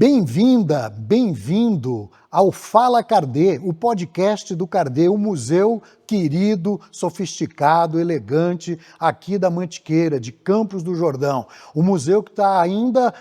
Bem-vinda, bem-vindo ao Fala Cardê, o podcast do Cardê, o museu querido, sofisticado, elegante aqui da Mantiqueira, de Campos do Jordão. O museu que está ainda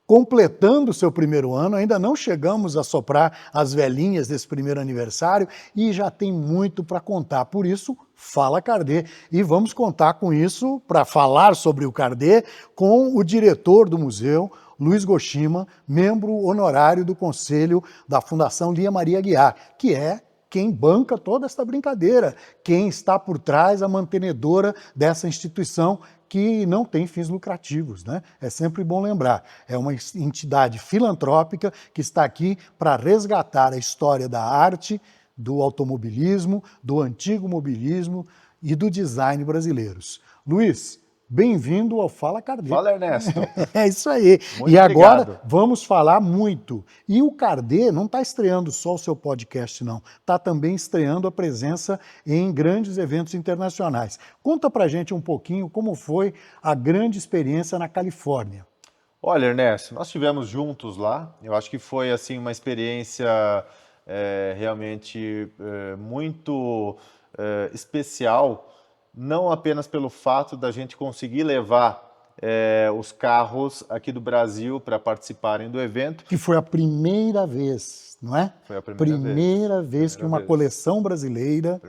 completando o seu primeiro ano, ainda não chegamos a soprar as velhinhas desse primeiro aniversário e já tem muito para contar. Por isso, Fala Cardê. E vamos contar com isso, para falar sobre o Cardê, com o diretor do museu, Luiz Goshima, membro honorário do Conselho da Fundação Lia Maria Aguiar, que é quem banca toda esta brincadeira, quem está por trás, a mantenedora dessa instituição que não tem fins lucrativos, né? É sempre bom lembrar. É uma entidade filantrópica que está aqui para resgatar a história da arte, do automobilismo, do antigo mobilismo e do design brasileiros. Luiz, bem-vindo ao Fala Cardê. Fala, Ernesto. É isso aí. Muito e agora obrigado. vamos falar muito. E o Cardê não está estreando só o seu podcast, não. Está também estreando a presença em grandes eventos internacionais. Conta pra gente um pouquinho como foi a grande experiência na Califórnia. Olha, Ernesto, nós estivemos juntos lá. Eu acho que foi assim uma experiência realmente muito especial, não apenas pelo fato da gente conseguir levar os carros aqui do Brasil para participarem do evento. Que foi a primeira vez, não é? Foi a primeira vez que uma coleção brasileira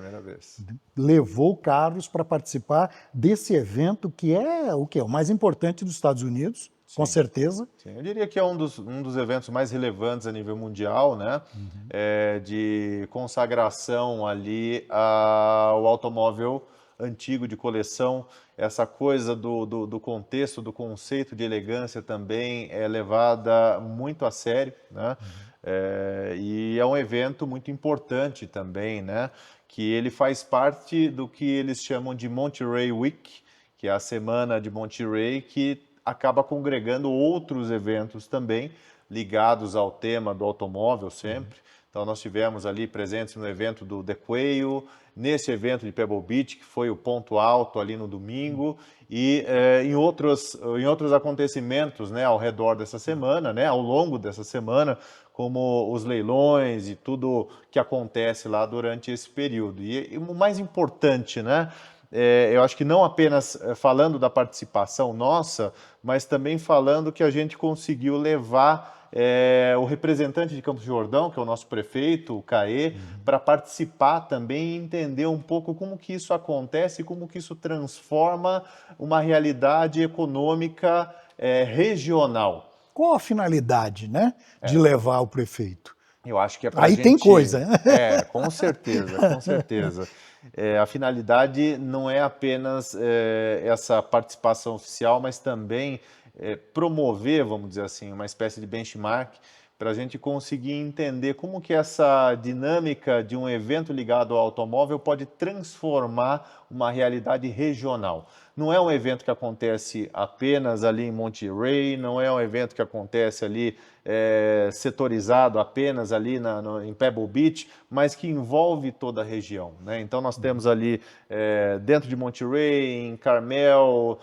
levou carros para participar desse evento que é o quê? O mais importante dos Estados Unidos, sim, com certeza. Sim, eu diria que é um dos eventos mais relevantes a nível mundial, né? De consagração ali ao automóvel antigo de coleção. Essa coisa do contexto, do conceito de elegância também é levada muito a sério, né? E é um evento muito importante também, né? Que ele faz parte do que eles chamam de Monterey Week, que é a semana de Monterey, que acaba congregando outros eventos também ligados ao tema do automóvel sempre. Então nós tivemos ali presentes no evento do The Quail, nesse evento de Pebble Beach, que foi o ponto alto ali no domingo, e em outros acontecimentos, né, ao redor dessa semana, né, ao longo dessa semana, como os leilões e tudo que acontece lá durante esse período. E o mais importante, né, eu acho que não apenas falando da participação nossa, mas também falando que a gente conseguiu levar o representante de Campos do Jordão, que é o nosso prefeito, o Caê, para participar também e entender um pouco como que isso acontece, como que isso transforma uma realidade econômica regional. Qual a finalidade, né, de levar o prefeito? Eu acho que é para Aí gente... tem coisa. Com certeza, com certeza. A finalidade não é apenas essa participação oficial, mas também promover, vamos dizer assim, uma espécie de benchmark para a gente conseguir entender como que essa dinâmica de um evento ligado ao automóvel pode transformar uma realidade regional. Não é um evento que acontece apenas ali em Monterey, não é um evento que acontece ali setorizado apenas ali em Pebble Beach, mas que envolve toda a região, né? Então nós temos ali dentro de Monterey, em Carmel,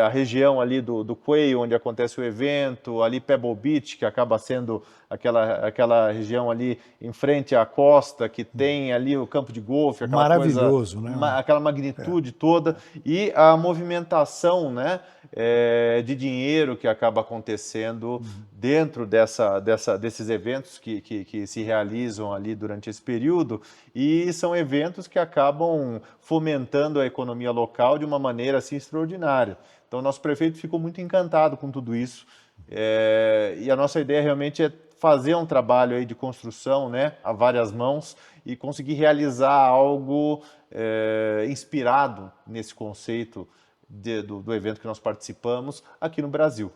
a região ali do Quail, onde acontece o evento, ali Pebble Beach, que acaba sendo aquela região ali em frente à costa, que tem ali o campo de golfe, aquela maravilhoso, coisa, né? Aquela magnitude toda, e a movimentação, né, de dinheiro que acaba acontecendo dentro desses eventos que se realizam ali durante esse período, e são eventos que acabam fomentando a economia local de uma maneira assim extraordinária. Então, o nosso prefeito ficou muito encantado com tudo isso, e a nossa ideia realmente é fazer um trabalho aí de construção, né, a várias mãos, e conseguir realizar algo inspirado nesse conceito do evento que nós participamos aqui no Brasil.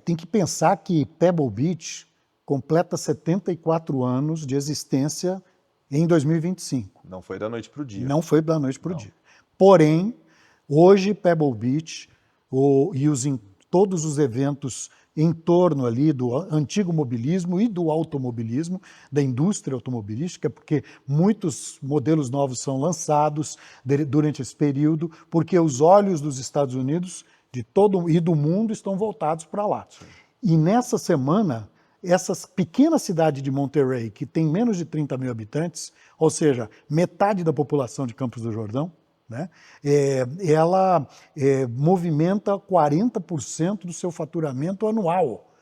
Tem que pensar que Pebble Beach completa 74 anos de existência em 2025. Não foi da noite para o dia. Não foi da noite para o dia. Porém, hoje Pebble Beach todos os eventos em torno ali do antigo mobilismo e do automobilismo, da indústria automobilística, porque muitos modelos novos são lançados durante esse período, porque os olhos dos Estados Unidos e do mundo estão voltados para lá. Sim. E nessa semana essa pequena cidade de Monterrey, que tem menos de 30 mil habitantes, ou seja, metade da população de Campos do Jordão, né? Ela movimenta 40% do seu faturamento anual.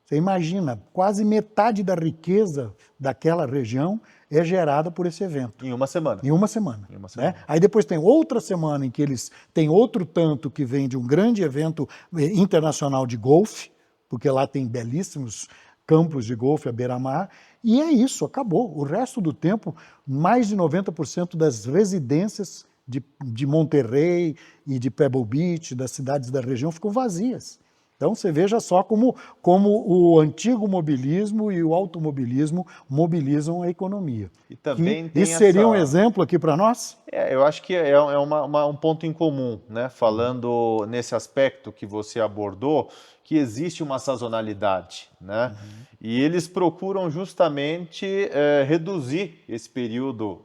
Você imagina, quase metade da riqueza daquela região é gerada por esse evento. Em uma semana. Em uma semana. Em uma semana. Né? Aí depois tem outra semana em que eles têm outro tanto que vem de um grande evento internacional de golfe, porque lá tem belíssimos campos de golfe à beira-mar, e é isso, acabou. O resto do tempo, mais de 90% das residências de Monterrey e de Pebble Beach, das cidades da região, ficam vazias. Então você veja só como o antigo mobilismo e o automobilismo mobilizam a economia. E também tem isso seria um exemplo aqui para nós? Eu acho que é um ponto em comum, né? Falando nesse aspecto que você abordou, que existe uma sazonalidade, né? E eles procuram justamente reduzir esse período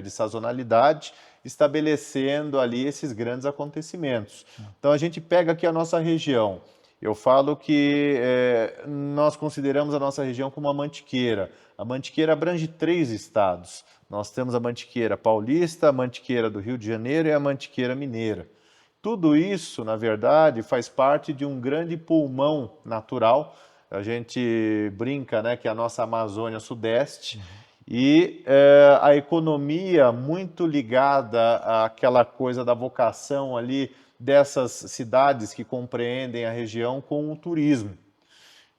de sazonalidade, estabelecendo ali esses grandes acontecimentos. Então a gente pega aqui a nossa região. Eu falo que nós consideramos a nossa região como uma mantiqueira. A mantiqueira abrange 3 estados. Nós temos a mantiqueira paulista, a mantiqueira do Rio de Janeiro e a mantiqueira mineira. Tudo isso, na verdade, faz parte de um grande pulmão natural. A gente brinca, né, que é a nossa Amazônia Sudeste. E a economia muito ligada àquela coisa da vocação ali dessas cidades que compreendem a região com o turismo.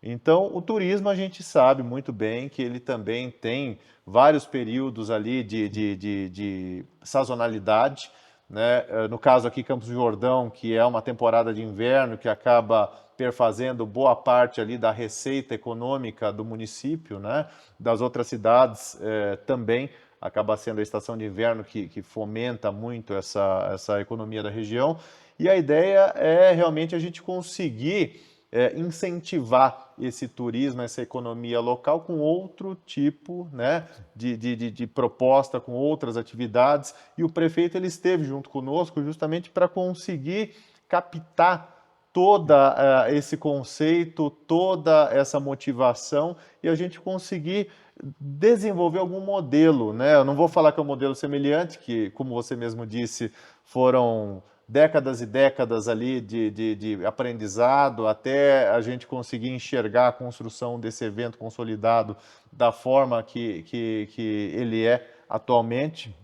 Então, o turismo a gente sabe muito bem que ele também tem vários períodos ali de sazonalidade, né? No caso aqui, Campos do Jordão, que é uma temporada de inverno que acaba perfazendo boa parte ali da receita econômica do município, né? Das outras cidades também acaba sendo a estação de inverno que fomenta muito essa economia da região. E a ideia é realmente a gente conseguir incentivar esse turismo, essa economia local com outro tipo, né, de proposta, com outras atividades. E o prefeito ele esteve junto conosco justamente para conseguir captar todo esse conceito, toda essa motivação e a gente conseguir desenvolver algum modelo, né? Eu não vou falar que é um modelo semelhante, que, como você mesmo disse, foram décadas e décadas ali de aprendizado até a gente conseguir enxergar a construção desse evento consolidado da forma que ele é atualmente,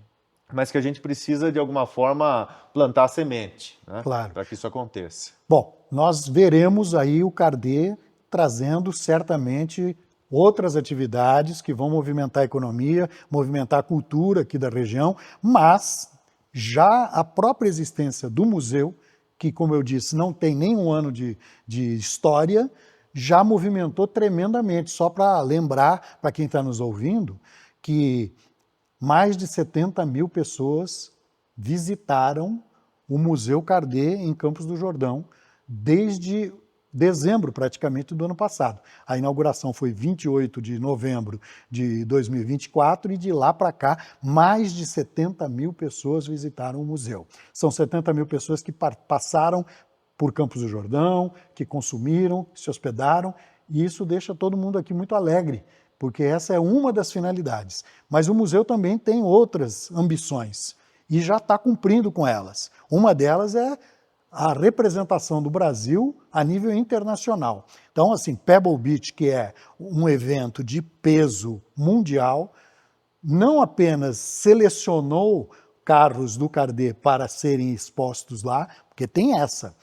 mas que a gente precisa, de alguma forma, plantar a semente, né? Claro. Para que isso aconteça. Bom, nós veremos aí o CARDE trazendo certamente outras atividades que vão movimentar a economia, movimentar a cultura aqui da região, mas já a própria existência do museu, que, como eu disse, não tem nenhum ano de história, já movimentou tremendamente. Só para lembrar, para quem está nos ouvindo, que mais de 70 mil pessoas visitaram o Museu CARDE em Campos do Jordão desde dezembro, praticamente, do ano passado. A inauguração foi 28 de novembro de 2024 e de lá para cá, mais de 70 mil pessoas visitaram o museu. São 70 mil pessoas que passaram por Campos do Jordão, que consumiram, se hospedaram, e isso deixa todo mundo aqui muito alegre, porque essa é uma das finalidades. Mas o museu também tem outras ambições e já está cumprindo com elas. Uma delas é a representação do Brasil a nível internacional. Então, assim, Pebble Beach, que é um evento de peso mundial, não apenas selecionou carros do CARDE para serem expostos lá, porque tem essa,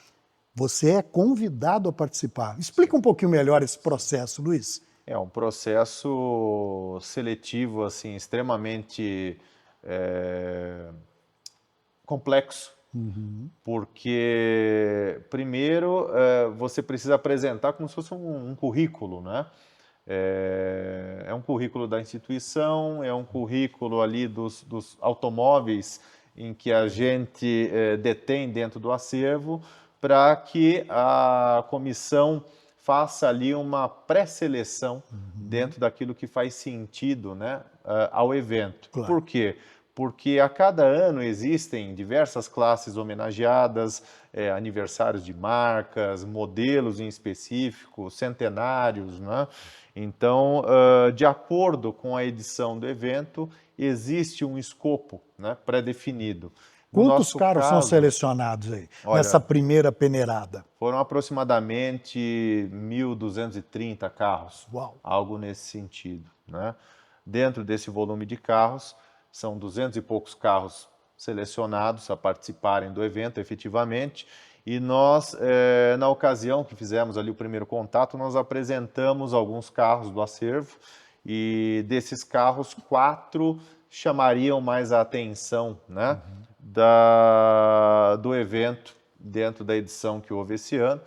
você é convidado a participar. Explica um pouquinho melhor esse processo, Luiz. É um processo seletivo, assim, extremamente complexo. Porque, primeiro, você precisa apresentar como se fosse um currículo, né? É um currículo da instituição, é um currículo ali dos automóveis em que a gente detém dentro do acervo, para que a comissão faça ali uma pré-seleção dentro daquilo que faz sentido, né, ao evento. Claro. Por quê? porque a cada ano existem diversas classes homenageadas, aniversários de marcas, modelos em específico, centenários, né? Então, de acordo com a edição do evento, existe um escopo, né, pré-definido. No Quantos nosso carros são caso, selecionados aí, nessa olha, primeira peneirada? foram aproximadamente 1.230 carros, Uau! algo nesse sentido, né? Dentro desse volume de carros, são 200 e poucos carros selecionados a participarem do evento efetivamente, e nós, na ocasião que fizemos ali o primeiro contato, nós apresentamos alguns carros do acervo, e desses carros, 4 chamariam mais a atenção, né, do evento, dentro da edição que houve esse ano,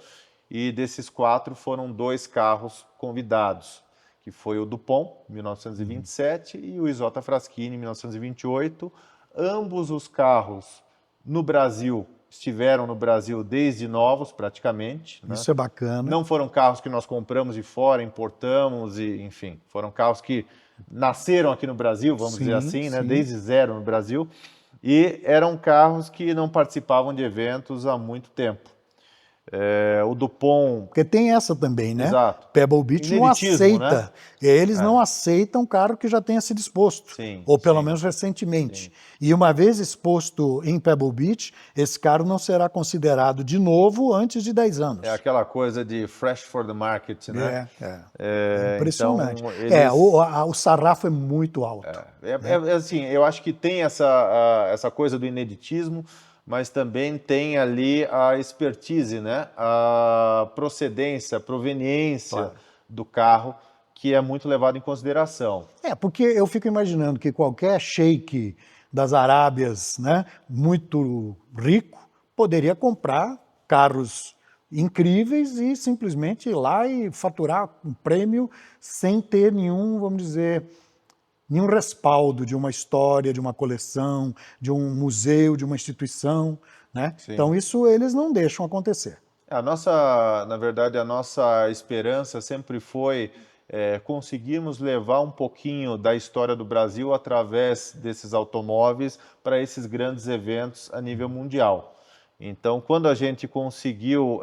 e desses 4 foram 2 carros convidados, que foi o Dupont, 1927, e o Isotta Fraschini, 1928. Ambos os carros no Brasil, estiveram no Brasil desde novos, praticamente, né? Isso é bacana. Não foram carros que nós compramos de fora, importamos, e enfim, foram carros que nasceram aqui no Brasil, vamos dizer assim, né? Desde zero no Brasil, e eram carros que não participavam de eventos há muito tempo. O Dupont... Porque tem essa também, né? Exato. Pebble Beach não Ineditismo, aceita. né? Eles não aceitam carro que já tenha sido exposto. Sim, ou pelo sim. menos recentemente. Sim. E uma vez exposto em Pebble Beach, esse carro não será considerado de novo antes de 10 anos. É aquela coisa de fresh for the market, né? É impressionante. Então, eles... o sarrafo é muito alto. Assim, eu acho que tem essa coisa do ineditismo, mas também tem ali a expertise, né? A procedência, a proveniência do carro, que é muito levado em consideração. Porque eu fico imaginando que qualquer sheik das Arábias, né, muito rico, poderia comprar carros incríveis e simplesmente ir lá e faturar um prêmio sem ter nenhum, vamos dizer, nenhum respaldo de uma história, de uma coleção, de um museu, de uma instituição, né? Então isso eles não deixam acontecer. Na verdade, a nossa esperança sempre foi conseguirmos levar um pouquinho da história do Brasil através desses automóveis para esses grandes eventos a nível mundial. Então, quando a gente conseguiu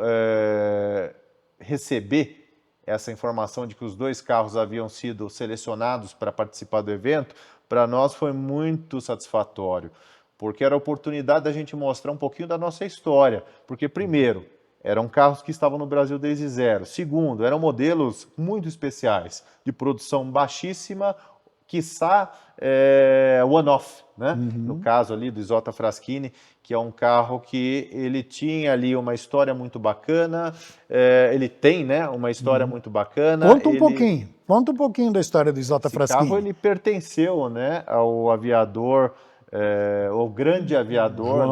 receber essa informação de que os 2 carros haviam sido selecionados para participar do evento, para nós foi muito satisfatório, porque era a oportunidade da gente mostrar um pouquinho da nossa história, porque primeiro, eram carros que estavam no Brasil desde zero. Segundo, eram modelos muito especiais, de produção baixíssima, quiçá one-off, né? No caso ali do Isotta Fraschini, que é um carro que ele tinha ali uma história muito bacana, ele tem, né, uma história muito bacana. Conta um pouquinho da história do Isotta Fraschini. Esse carro ele pertenceu, né, ao aviador, o grande aviador,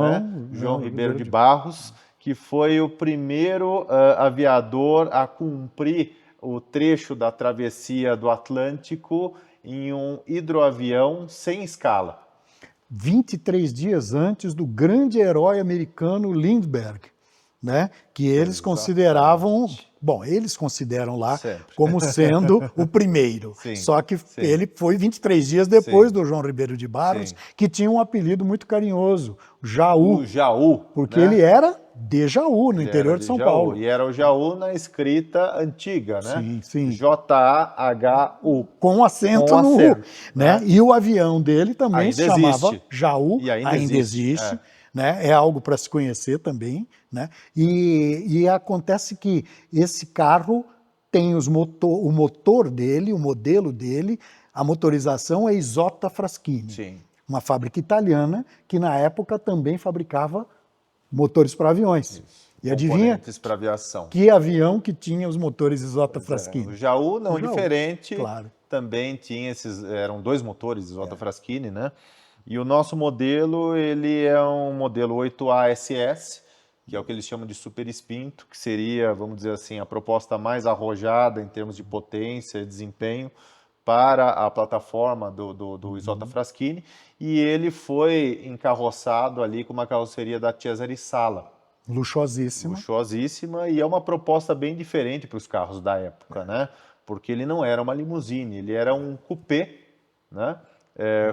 João Ribeiro de Barros, que foi o primeiro aviador a cumprir o trecho da travessia do Atlântico em um hidroavião sem escala. 23 dias antes do grande herói americano Lindbergh, né? Que eles consideravam, eles consideram lá como sendo o primeiro. Só que ele foi 23 dias depois do João Ribeiro de Barros, que tinha um apelido muito carinhoso, Jaú. O Jaú. Porque ele era de Jaú, no interior de São Paulo. E era o Jaú na escrita antiga, né? Sim. J-A-H-U. Com acento no U, né? E o avião dele também ainda se chamava existe. Jaú, E ainda existe. Né? É algo para se conhecer também, né? E acontece que esse carro tem o motor dele, o modelo dele, a motorização é Isotta Fraschini, uma fábrica italiana que na época também fabricava motores para aviões. E adivinha para aviação. Que avião que tinha os motores Isotta Fraschini? O Jaú, não diferente, claro. Também tinha eram 2 motores Isotta Fraschini, né? E o nosso modelo, ele é um modelo 8A-SS, que é o que eles chamam de super espinto, que seria, vamos dizer assim, a proposta mais arrojada em termos de potência e desempenho para a plataforma do Isotta Fraschini, e ele foi encarroçado ali com uma carroceria da Cesare Sala. Luxuosíssima. Luxuosíssima, e é uma proposta bem diferente para os carros da época, né? Porque ele não era uma limusine, ele era um coupé, né?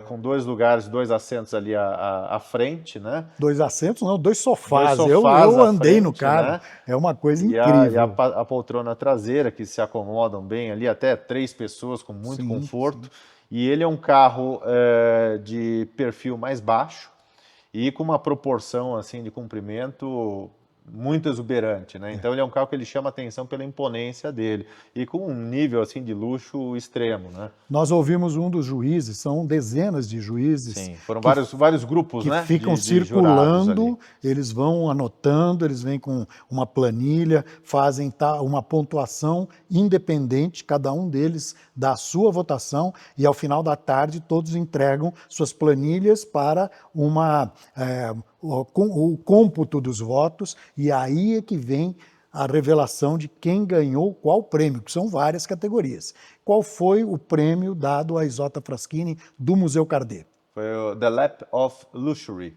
com 2 lugares, 2 assentos ali à frente, né? 2 assentos, não, 2 sofás. 2 Eu sofás à andei no frente, carro, né? é uma coisa E incrível. a poltrona traseira, que se acomodam bem ali, até 3 pessoas com muito Sim, conforto. sim. E ele é um carro de perfil mais baixo e com uma proporção assim de comprimento muito exuberante, né? Então ele é um carro que ele chama atenção pela imponência dele e com um nível assim de luxo extremo, né? Nós ouvimos um dos juízes, são dezenas de juízes Sim, foram que vários grupos, que né, ficam de jurados ali. circulando, eles vão anotando, eles vêm com uma planilha, fazem uma pontuação independente, cada um deles dá a sua votação e ao final da tarde todos entregam suas planilhas para o cômputo dos votos e aí é que vem a revelação de quem ganhou qual prêmio, que são várias categorias. Qual foi o prêmio dado a Isotta Fraschini do Museu Cardet? Foi o The Lap of Luxury,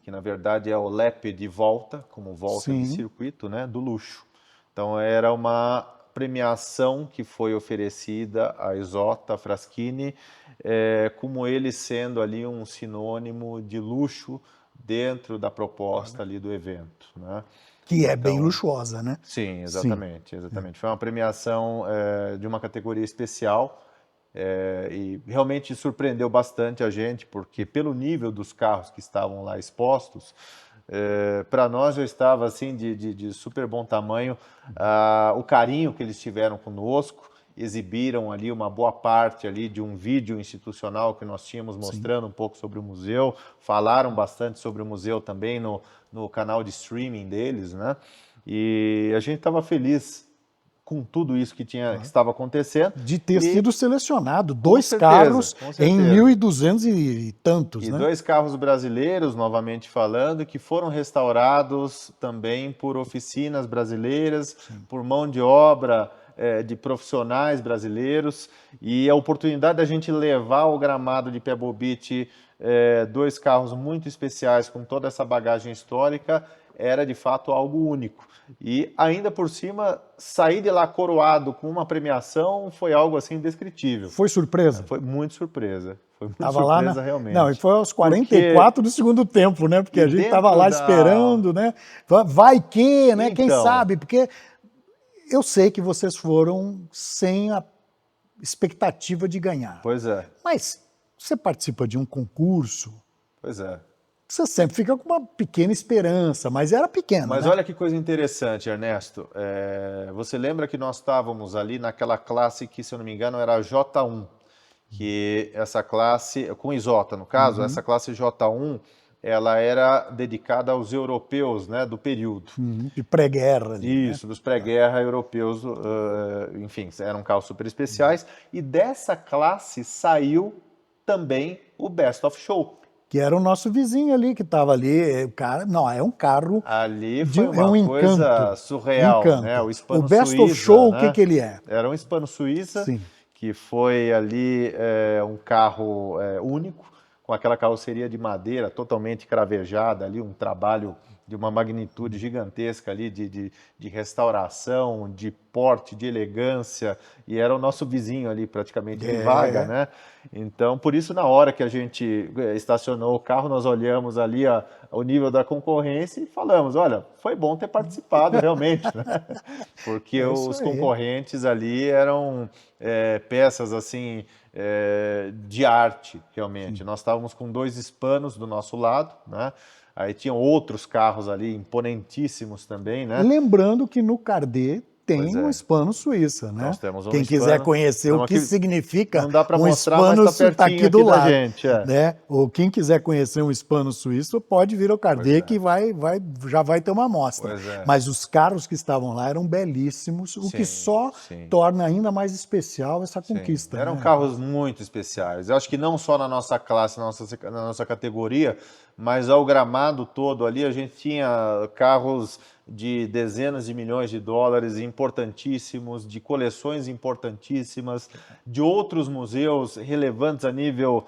que na verdade é o lap de volta, como volta de Sim. circuito, né, do luxo. Então era uma premiação que foi oferecida a Isotta Fraschini, como ele sendo ali um sinônimo de luxo dentro da proposta ali do evento, né? Que é bem Então, luxuosa, né? sim, Sim. exatamente. Foi uma premiação de uma categoria especial e realmente surpreendeu bastante a gente, porque pelo nível dos carros que estavam lá expostos, para nós já estava assim de super bom tamanho o carinho que eles tiveram conosco, exibiram ali uma boa parte ali de um vídeo institucional que nós tínhamos mostrando um pouco sobre o museu, falaram bastante sobre o museu também no canal de streaming deles, né? E a gente estava feliz com tudo isso que estava acontecendo. De ter E, sido selecionado com 2 certeza, carros com em certeza. 1.200 e tantos, E né? 2 carros brasileiros, novamente falando, que foram restaurados também por oficinas brasileiras, por mão de obra de profissionais brasileiros. E a oportunidade da gente levar ao gramado de Pebble Beach 2 carros muito especiais com toda essa bagagem histórica era de fato algo único. E ainda por cima, sair de lá coroado com uma premiação foi algo assim indescritível. Foi surpresa? Foi muito surpresa. Foi muito Tava lá surpresa realmente. Não, e foi aos 44 do segundo tempo, né? Porque a gente estava lá esperando, né? Vai que, né? Quem Então, sabe? Porque eu sei que vocês foram sem a expectativa de ganhar. Pois é, Mas você participa de um concurso, pois é. você sempre fica com uma pequena esperança, mas era pequena, Mas né? olha que coisa interessante, Ernesto. Você lembra que nós estávamos ali naquela classe que, se eu não me engano, era a J1, que essa classe, com Isotta no caso, essa classe J1, ela era dedicada aos europeus, né, do período. De pré-guerra ali, Isso, dos pré-guerra europeus, enfim, eram carros super especiais. E dessa classe saiu também o Best of Show. que era o nosso vizinho ali, que estava ali. O cara, não, é um carro Ali de foi é uma um coisa encanto. surreal, Encanto. né? O O Hispano Best of Suíça, Show, né? o que ele é? Era um Hispano Suíça, Sim. que foi ali um carro único, com aquela carroceria de madeira totalmente cravejada ali, um trabalho de uma magnitude gigantesca ali de restauração, de porte, de elegância, e era o nosso vizinho ali praticamente de vaga, né? Então, por isso, na hora que a gente estacionou o carro, nós olhamos ali o nível da concorrência e falamos, olha, foi bom ter participado realmente, né? Porque os concorrentes ali eram peças assim de arte, realmente. Nós estávamos com 2 hispanos do nosso lado, né? Aí tinham outros carros ali, imponentíssimos também, né? Lembrando que no Cardet tem Pois é. um hispano suíça, né? Nós temos um Quem quiser hispano. conhecer o Não, que aqui significa não dá para um mostrar, hispano mas tá tá pertinho aqui do aqui da lado, gente, né? Ou quem quiser conhecer um hispano suíço pode vir ao Cardet que já vai ter uma amostra. Pois é. Mas os carros que estavam lá eram belíssimos, o que só torna ainda mais especial essa conquista. Eram né? carros muito especiais. Eu acho que não só na nossa classe, na nossa categoria, mas ao gramado todo ali a gente tinha carros de dezenas de milhões de dólares importantíssimos, de coleções importantíssimas, de outros museus relevantes a nível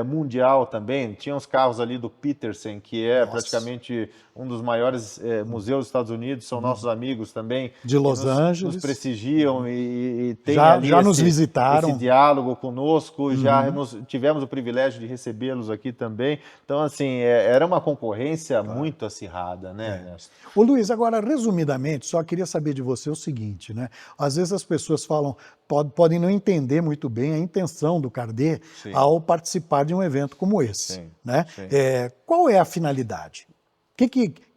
mundial também. Tinha os carros ali do Petersen, que é praticamente um dos maiores museus dos Estados Unidos, são nossos amigos também. De Los Angeles. Nos prestigiam e tem já nos visitaram. Esse diálogo conosco, já tivemos o privilégio de recebê-los aqui também. Então, assim, era uma concorrência muito acirrada, né, Ernesto? Ô Luiz, agora, resumidamente, só queria saber de você o seguinte, né? Às vezes as pessoas falam, podem não entender muito bem a intenção do CARDE ao participar de um evento como esse, né? Qual é a finalidade?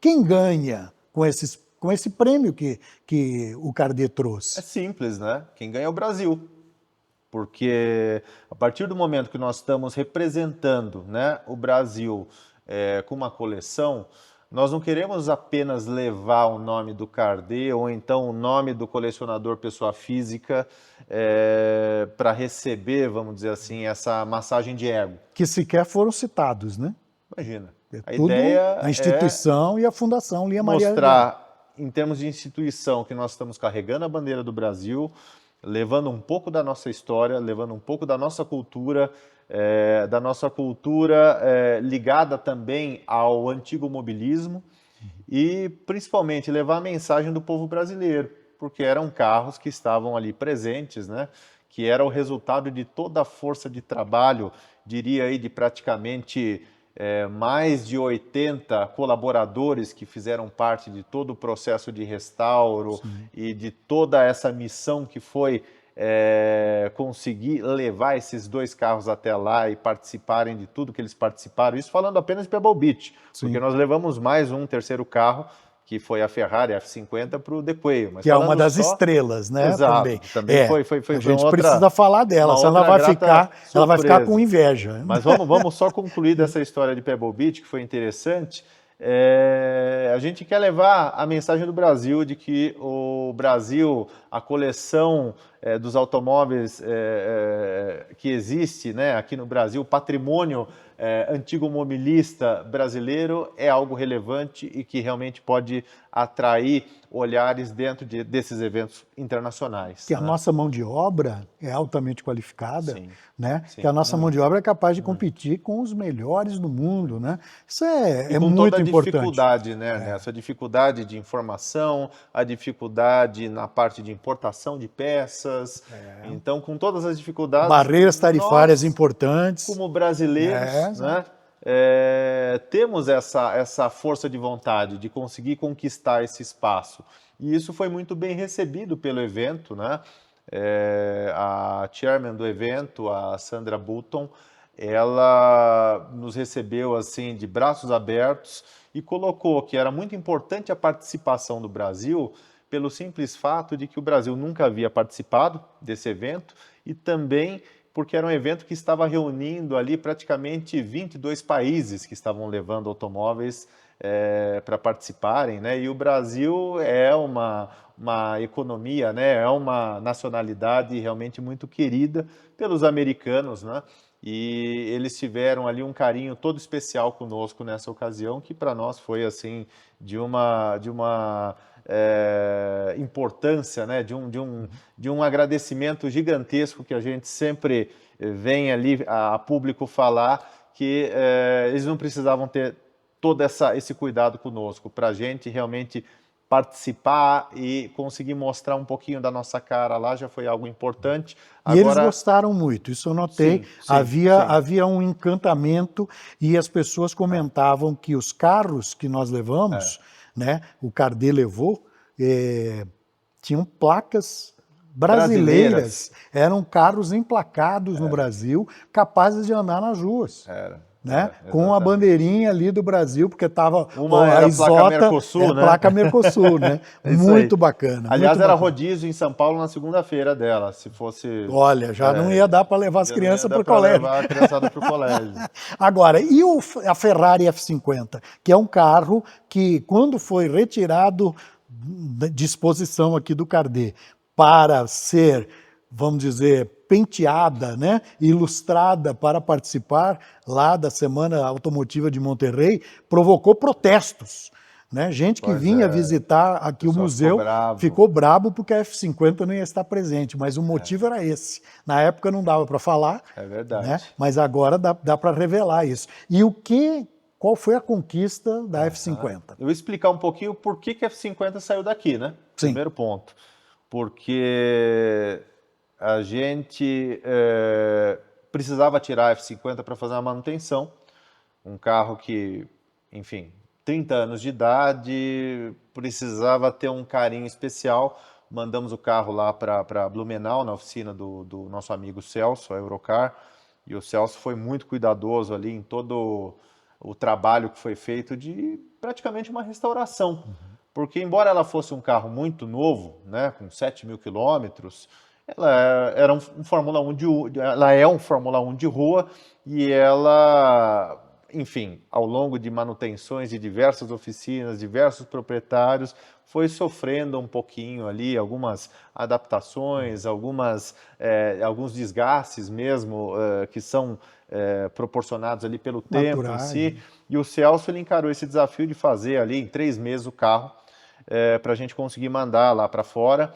Quem ganha com esse prêmio que o CARDE trouxe? É simples, né? Quem ganha é o Brasil. Porque a partir do momento que nós estamos representando, né, o Brasil com uma coleção, nós não queremos apenas levar o nome do CARDE ou então o nome do colecionador pessoa física para receber, vamos dizer assim, essa massagem de ego. Que sequer foram citados, né? Imagina. A ideia a instituição e a Fundação Lia Maria. Mostrar, em termos de instituição, que nós estamos carregando a bandeira do Brasil, levando um pouco da nossa história, levando um pouco da nossa cultura, ligada também ao antigo mobilismo e, principalmente, levar a mensagem do povo brasileiro, porque eram carros que estavam ali presentes, né? Que era o resultado de toda a força de trabalho, diria aí, de praticamente mais de 80 colaboradores que fizeram parte de todo o processo de restauro e de toda essa missão que foi conseguir levar esses dois carros até lá e participarem de tudo que eles participaram. Isso falando apenas de Pebble Beach, porque nós levamos mais um terceiro carro, que foi a Ferrari F50 para o The Quail. Que é uma das estrelas, né? Exato, também foi a gente precisa falar dela, senão ela vai ficar com inveja. Mas vamos só concluir dessa história de Pebble Beach, que foi interessante. A gente quer levar a mensagem do Brasil de que o Brasil, a coleção dos automóveis que existe, né, aqui no Brasil, o patrimônio antigo mobilista brasileiro é algo relevante e que realmente pode atrair olhares dentro desses eventos internacionais. Que a nossa mão de obra é altamente qualificada, né? Que a nossa mão de obra é capaz de competir com os melhores do mundo, né? Isso é muito importante. A dificuldade, né? Essa dificuldade de informação, a dificuldade na parte de importação de peças. Então, com todas as dificuldades... Barreiras tarifárias importantes. Como brasileiros, né? Temos essa força de vontade de conseguir conquistar esse espaço. E isso foi muito bem recebido pelo evento, né? A chairman do evento, a Sandra Button, ela nos recebeu assim de braços abertos e colocou que era muito importante a participação do Brasil pelo simples fato de que o Brasil nunca havia participado desse evento e também porque era um evento que estava reunindo ali praticamente 22 países que estavam levando automóveis para participarem, né? E o Brasil é uma economia, né? É uma nacionalidade realmente muito querida pelos americanos, né? E eles tiveram ali um carinho todo especial conosco nessa ocasião, que para nós foi assim de uma importância, né? de um agradecimento gigantesco que a gente sempre vem ali a público falar que eles não precisavam ter todo esse cuidado conosco, para a gente realmente participar e conseguir mostrar um pouquinho da nossa cara lá já foi algo importante. E eles gostaram muito, isso eu notei. Havia um encantamento e as pessoas comentavam que os carros que nós levamos, né, o CARDE levou, tinham placas brasileiras. Eram carros emplacados no Brasil, capazes de andar nas ruas. Né? Com a bandeirinha ali do Brasil, porque estava a Isota, placa Mercosul, né? Placa Mercosul, né? Muito bacana. Aliás, muito era bacana. Rodízio em São Paulo na segunda-feira dela, se fosse... Olha, já não ia dar para levar as crianças para o colégio. Levar a criançada para o colégio. Agora, e a Ferrari F50, que é um carro que, quando foi retirado de exposição aqui do CARDE para ser, vamos dizer, penteada, né, ilustrada para participar lá da Semana Automotiva de Monterrey, provocou protestos né? Gente que Pois vinha é. visitar aqui o pessoal museu bravo. ficou brabo porque a F-50 não ia estar presente, mas o motivo era esse. Na época não dava para falar, É né? verdade. Mas agora dá para revelar isso. E qual foi a conquista da F-50? Eu vou explicar um pouquinho por que que a F-50 saiu daqui, né? Sim. Primeiro ponto. Porque a gente precisava tirar a F-50 para fazer a manutenção. Um carro que, enfim, 30 anos de idade, precisava ter um carinho especial. Mandamos o carro lá para Blumenau, na oficina do nosso amigo Celso, a Eurocar. E o Celso foi muito cuidadoso ali em todo o trabalho que foi feito de praticamente uma restauração. Porque, embora ela fosse um carro muito novo, né, com 7.000 quilômetros, ela era um Fórmula 1 ela é um Fórmula 1 de rua e ela, enfim, ao longo de manutenções de diversas oficinas, diversos proprietários, foi sofrendo um pouquinho ali, algumas adaptações, alguns desgastes mesmo, que são proporcionados ali pelo tempo em Naturais, si. né? E o Celso ele encarou esse desafio de fazer ali em 3 meses o carro para a gente conseguir mandar lá para fora,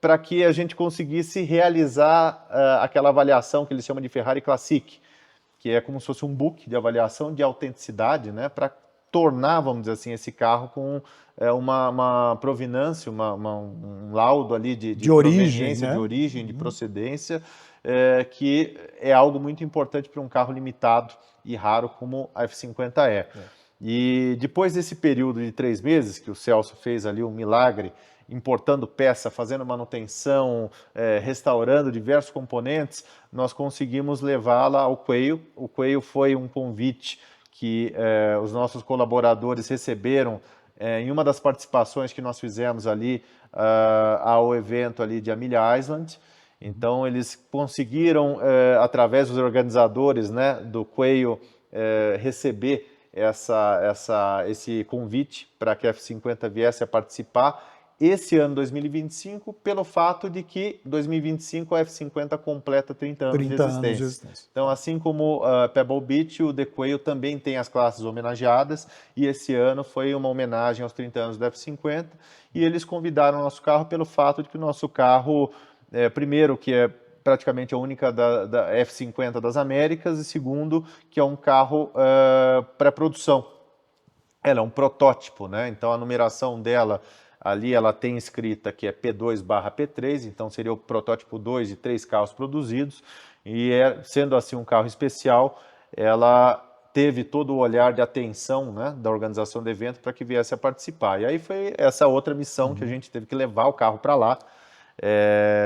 para que a gente conseguisse realizar aquela avaliação que eles chamam de Ferrari Classic, que é como se fosse um book de avaliação de autenticidade, né, para tornar, vamos dizer assim, esse carro com uma provenância, um laudo ali de origem, proveniência, né? de origem, de procedência, que é algo muito importante para um carro limitado e raro como a F50 é. E depois desse período de 3 meses, que o Celso fez ali um milagre, importando peça, fazendo manutenção, restaurando diversos componentes, nós conseguimos levá-la ao Quail. O Quail foi um convite que os nossos colaboradores receberam em uma das participações que nós fizemos ali ao evento ali de Amelia Island. Então eles conseguiram, através dos organizadores, né, do Quail, receber esse convite para que a F50 viesse a participar esse ano 2025, pelo fato de que 2025 a F50 completa 30 anos de 30 anos de existência. existência. Então, assim como Pebble Beach, o The Quail também tem as classes homenageadas, e esse ano foi uma homenagem aos 30 anos da F50, e eles convidaram o nosso carro pelo fato de que o nosso carro, primeiro, que é praticamente a única da F50 das Américas, e segundo, que é um carro pré-produção. Ela é um protótipo, né? Então a numeração dela, ali ela tem escrita que é P2/P3, então seria o protótipo 2 de 3 carros produzidos, e sendo assim um carro especial, ela teve todo o olhar de atenção, né, da organização do evento para que viesse a participar. E aí foi essa outra missão que a gente teve que levar o carro para lá.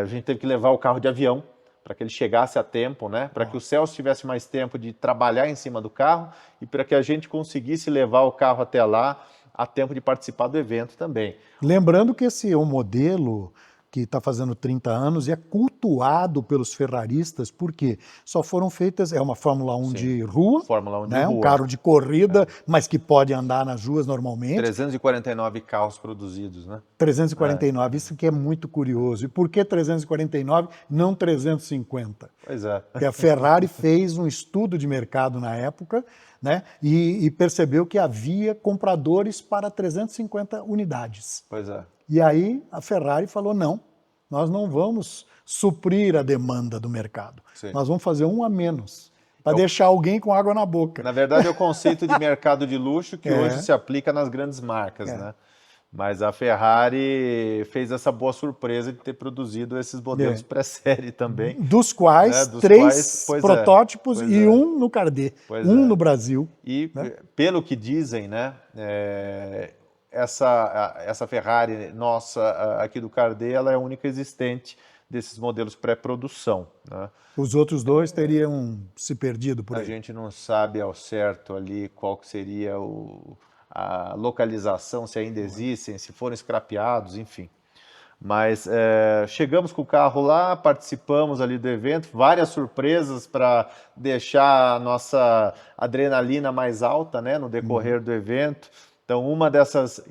A gente teve que levar o carro de avião para que ele chegasse a tempo, né? Para que o Celso tivesse mais tempo de trabalhar em cima do carro e para que a gente conseguisse levar o carro até lá a tempo de participar do evento também. Lembrando que esse é um modelo que está fazendo 30 anos e é cultuado pelos ferraristas, porque só foram feitas, é uma Fórmula 1 Sim, de rua, Fórmula 1 de né? rua. Um carro de corrida, mas que pode andar nas ruas normalmente. 349 carros produzidos, né? 349, isso que é muito curioso. E por que 349, não 350? Pois é. Porque a Ferrari fez um estudo de mercado na época, né? E percebeu que havia compradores para 350 unidades. Pois é. E aí a Ferrari falou, não, nós não vamos suprir a demanda do mercado. Sim. Nós vamos fazer um a menos, para deixar alguém com água na boca. Na verdade, é o conceito de mercado de luxo que hoje se aplica nas grandes marcas, né? Mas a Ferrari fez essa boa surpresa de ter produzido esses modelos pré-série também. Dos quais, né? 3 protótipos e um no Cardet, no Brasil. E pelo que dizem, né, essa Ferrari nossa aqui do Cardet, ela é a única existente desses modelos pré-produção, né? Os outros dois teriam se perdido por aí. A gente não sabe ao certo ali qual que seria a localização, se ainda existem, se foram scrapeados, enfim. Mas chegamos com o carro lá, participamos ali do evento, várias surpresas para deixar a nossa adrenalina mais alta, né, no decorrer do evento. Então, uma dessas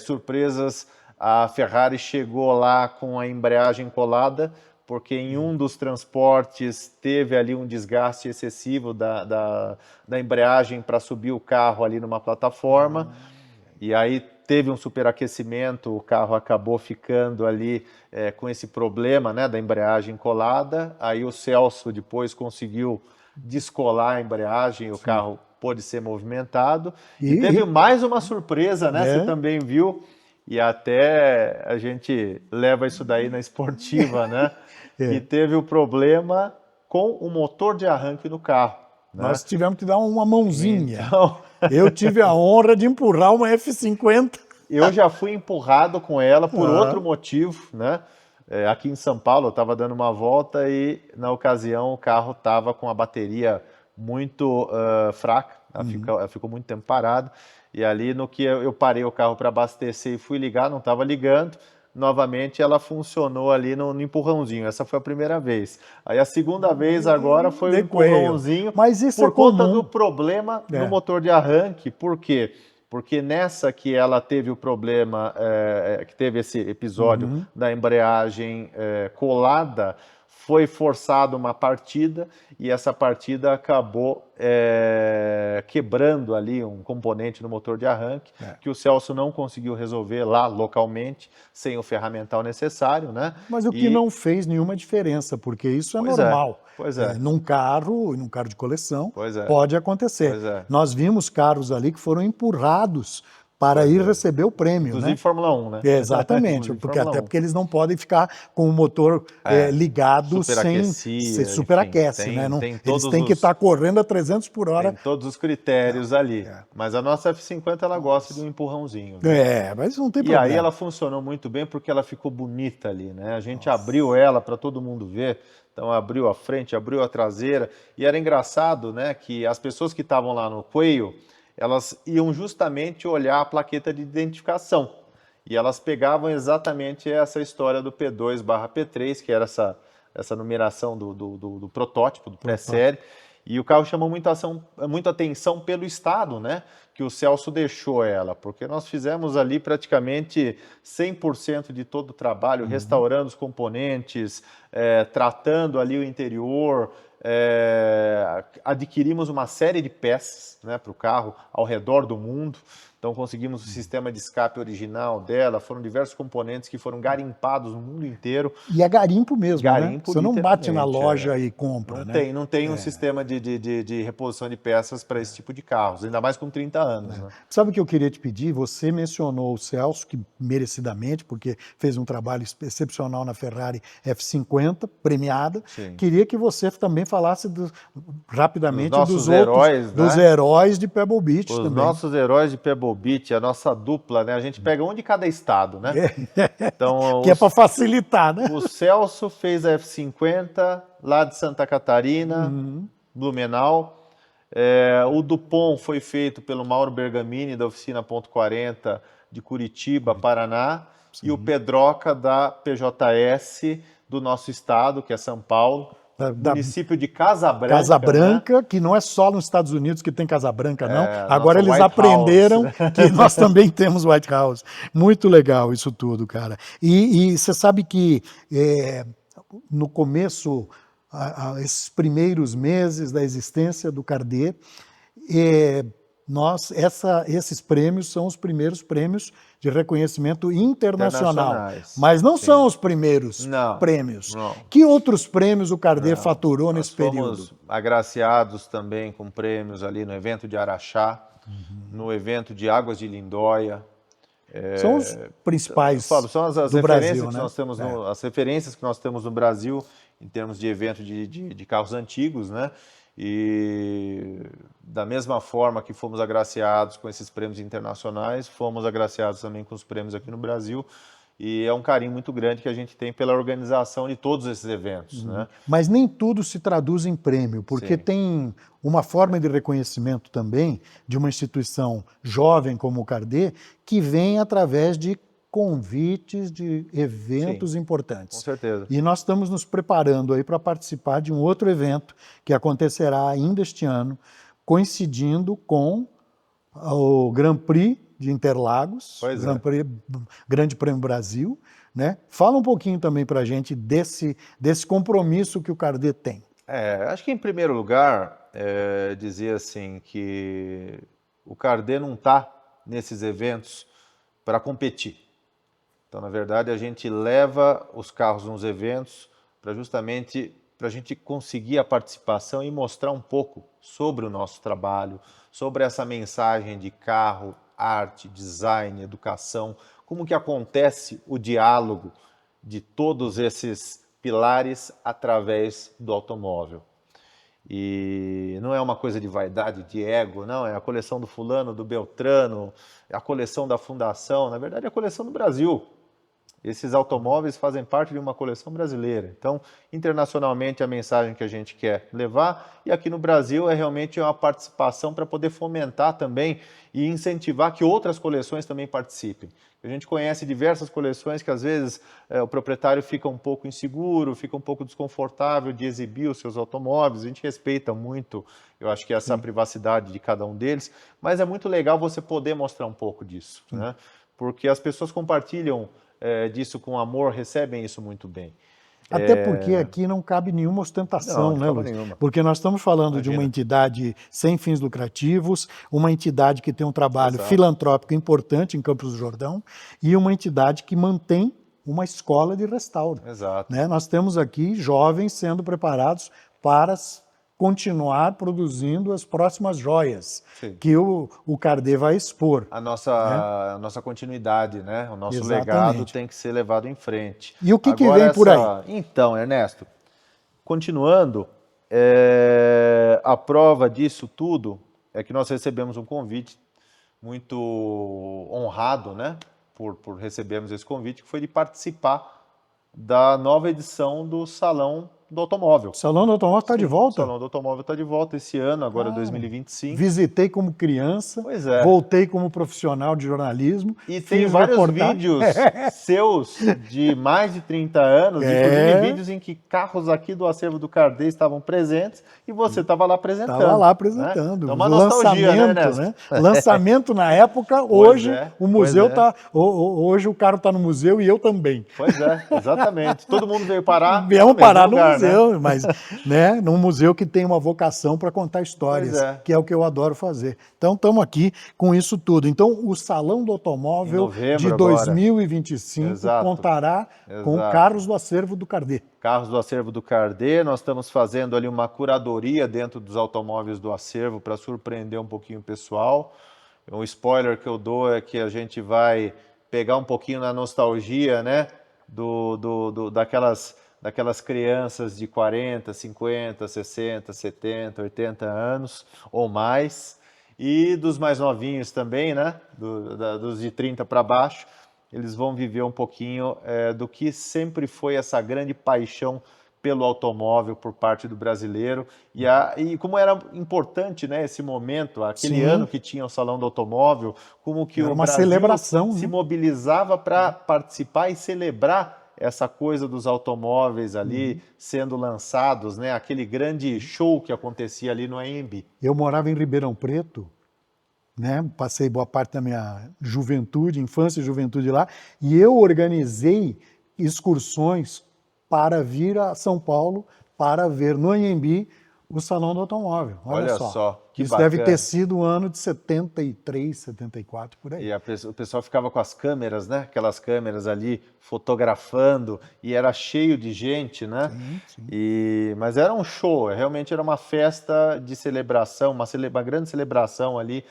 surpresas, a Ferrari chegou lá com a embreagem colada, porque em um dos transportes teve ali um desgaste excessivo da embreagem para subir o carro ali numa plataforma. E aí teve um superaquecimento, o carro acabou ficando ali com esse problema, né, da embreagem colada. Aí o Celso depois conseguiu descolar a embreagem, o carro pôde ser movimentado. E teve mais uma surpresa, né? Você também viu, e até a gente leva isso daí na esportiva, né? Que teve o problema com o motor de arranque do carro. Né? Nós tivemos que dar uma mãozinha. Então... Eu tive a honra de empurrar uma F50. Eu já fui empurrado com ela por outro motivo, né? Aqui em São Paulo, eu estava dando uma volta e, na ocasião, o carro estava com a bateria muito fraca, ela ficou muito tempo parada. E ali, no que eu parei o carro para abastecer e fui ligar, não estava ligando. Novamente, ela funcionou ali no empurrãozinho. Essa foi a primeira vez. Aí, a segunda vez agora foi o empurrãozinho. Mas isso por conta do problema no motor de arranque. Por quê? Porque nessa que ela teve o problema, que teve esse episódio da embreagem colada, foi forçada uma partida e essa partida acabou quebrando ali um componente no motor de arranque que o Celso não conseguiu resolver lá localmente, sem o ferramental necessário, né? Mas o que não fez nenhuma diferença, porque isso é normal. Pois é. Num carro de coleção, pode acontecer. Nós vimos carros ali que foram empurrados para ir receber o prêmio. Inclusive né? Fórmula 1, né? Exatamente, porque eles não podem ficar com o motor ligado sem superaquece. Né? Eles têm que estar correndo a 300 por hora. Tem todos os critérios ali. Mas a nossa F50 ela gosta de um empurrãozinho. Né? Mas não tem problema. E aí ela funcionou muito bem porque ela ficou bonita ali. Né? A gente abriu ela para todo mundo ver. Então abriu a frente, abriu a traseira. E era engraçado, né, que as pessoas que estavam lá no Quail, elas iam justamente olhar a plaqueta de identificação. E elas pegavam exatamente essa história do P2/P3, que era essa numeração do protótipo, do pré-série. E o carro chamou muita atenção pelo estado, né, que o Celso deixou ela, porque nós fizemos ali praticamente 100% de todo o trabalho, restaurando os componentes, tratando ali o interior, adquirimos uma série de peças, né, para o carro ao redor do mundo. Então conseguimos o sistema de escape original dela, foram diversos componentes que foram garimpados no mundo inteiro. E é garimpo mesmo, né? Você não bate na loja e compra, Não tem um sistema de reposição de peças para esse tipo de carros, ainda mais com 30 anos. Né? Sabe o que eu queria te pedir? Você mencionou o Celso, que merecidamente, porque fez um trabalho excepcional na Ferrari F50, premiada. Sim. Queria que você também falasse rapidamente dos heróis, dos heróis de Pebble Beach também. Os nossos heróis de Pebble Beach, a nossa dupla, né? A gente pega um de cada estado, né? Então, que é para facilitar, né? O Celso fez a F50 lá de Santa Catarina, Blumenau. O Dupont foi feito pelo Mauro Bergamini, da oficina Ponto 40 de Curitiba, Paraná. Sim. E o Pedroca, da PJS do nosso estado, que é São Paulo. Município de Casa Branca. Casa Branca, né? Que não é só nos Estados Unidos que tem Casa Branca, não. Agora eles aprenderam que nós também temos White House. Muito legal isso tudo, cara. E você sabe que no começo, esses primeiros meses da existência do CARDE, esses prêmios são os primeiros prêmios de reconhecimento internacional. Mas não são os primeiros prêmios. Não. Que outros prêmios o CARDE faturou nesse período? Fomos agraciados também com prêmios ali no evento de Araxá, no evento de Águas de Lindóia. São os principais são as do referências Brasil, que né? nós temos as referências que nós temos no Brasil em termos de evento de carros antigos, né? E da mesma forma que fomos agraciados com esses prêmios internacionais, fomos agraciados também com os prêmios aqui no Brasil. E é um carinho muito grande que a gente tem pela organização de todos esses eventos. Né? Mas nem tudo se traduz em prêmio, porque tem uma forma de reconhecimento também de uma instituição jovem como o CARDE, que vem através de convites de eventos importantes. Com certeza. E nós estamos nos preparando aí para participar de um outro evento que acontecerá ainda este ano, coincidindo com o Grand Prix de Interlagos, Grande Prêmio Brasil, né? Fala um pouquinho também para a gente desse compromisso que o CARDE tem. Acho que em primeiro lugar, dizer assim que o CARDE não está nesses eventos para competir. Então, na verdade, a gente leva os carros nos eventos para justamente para a gente conseguir a participação e mostrar um pouco sobre o nosso trabalho, sobre essa mensagem de carro, arte, design, educação, como que acontece o diálogo de todos esses pilares através do automóvel. E não é uma coisa de vaidade, de ego, não, é a coleção do fulano, do Beltrano, é a coleção da fundação, na verdade é a coleção do Brasil. Esses automóveis fazem parte de uma coleção brasileira. Então, internacionalmente, a mensagem que a gente quer levar, e aqui no Brasil é realmente uma participação para poder fomentar também e incentivar que outras coleções também participem. A gente conhece diversas coleções que, às vezes, o proprietário fica um pouco inseguro, fica um pouco desconfortável de exibir os seus automóveis. A gente respeita muito, eu acho que essa privacidade de cada um deles, mas é muito legal você poder mostrar um pouco disso, né? Porque as pessoas compartilham disso com amor, recebem isso muito bem. Até porque aqui não cabe nenhuma ostentação, Não, de né, forma Luiz? nenhuma. Porque nós estamos falando de uma Imagina. entidade sem fins lucrativos, uma entidade que tem um trabalho Exato. filantrópico importante em Campos do Jordão e uma entidade que mantém uma escola de restauro. Exato. Né? Nós temos aqui jovens sendo preparados para continuar produzindo as próximas joias Sim. que o Cardet vai expor. A nossa continuidade, né? O nosso Exatamente. legado tem que ser levado em frente. E o que Agora, vem por aí? Então, Ernesto, continuando, a prova disso tudo é que nós recebemos um convite muito honrado, né? Por recebermos esse convite, que foi de participar da nova edição do Salão do Automóvel. O Salão do Automóvel está de volta? O Salão do Automóvel está de volta esse ano, agora 2025. Visitei como criança, Pois é. voltei como profissional de jornalismo. E tem fiz vários reportagem. vídeos seus de mais de 30 anos, inclusive vídeos em que carros aqui do acervo do Cardet estavam presentes e você estava lá apresentando. Estava lá apresentando. Né? Então, uma nostalgia, Lançamento, né, Ernesto? Lançamento na época, hoje é, o museu pois é. está. Hoje o carro está no museu e eu também. Pois é, exatamente. Todo mundo veio parar. Viemos parar no lugar, museu, né? mas num museu que tem uma vocação para contar histórias, Pois é. que é o que eu adoro fazer. Então estamos aqui com isso tudo. Então o Salão do Automóvel Em novembro de agora. 2025 Exato. contará com Exato. carros do acervo do Cardet. Carros do acervo do Cardet, nós estamos fazendo ali uma curadoria dentro dos automóveis do acervo para surpreender um pouquinho o pessoal. Um spoiler que eu dou é que a gente vai pegar um pouquinho na nostalgia, né, daquelas crianças de 40, 50, 60, 70, 80 anos ou mais, e dos mais novinhos também, né, dos de 30 para baixo. Eles vão viver um pouquinho do que sempre foi essa grande paixão pelo automóvel por parte do brasileiro e como era importante, né, esse momento, aquele Sim. ano que tinha o Salão do Automóvel, como que Era o uma Brasil celebração, se né? mobilizava para participar e celebrar essa coisa dos automóveis ali sendo lançados, né, aquele grande show que acontecia ali no AMB. Eu morava em Ribeirão Preto, né? Passei boa parte da minha juventude, infância e juventude lá, e eu organizei excursões para vir a São Paulo para ver no Anhembi o Salão do Automóvel. Olha só, que Isso bacana. deve ter sido o ano de 73, 74, por aí. E o pessoal ficava com as câmeras, né? Aquelas câmeras ali fotografando e era cheio de gente, né? Sim. Mas era um show, realmente era uma festa de celebração, uma grande celebração ali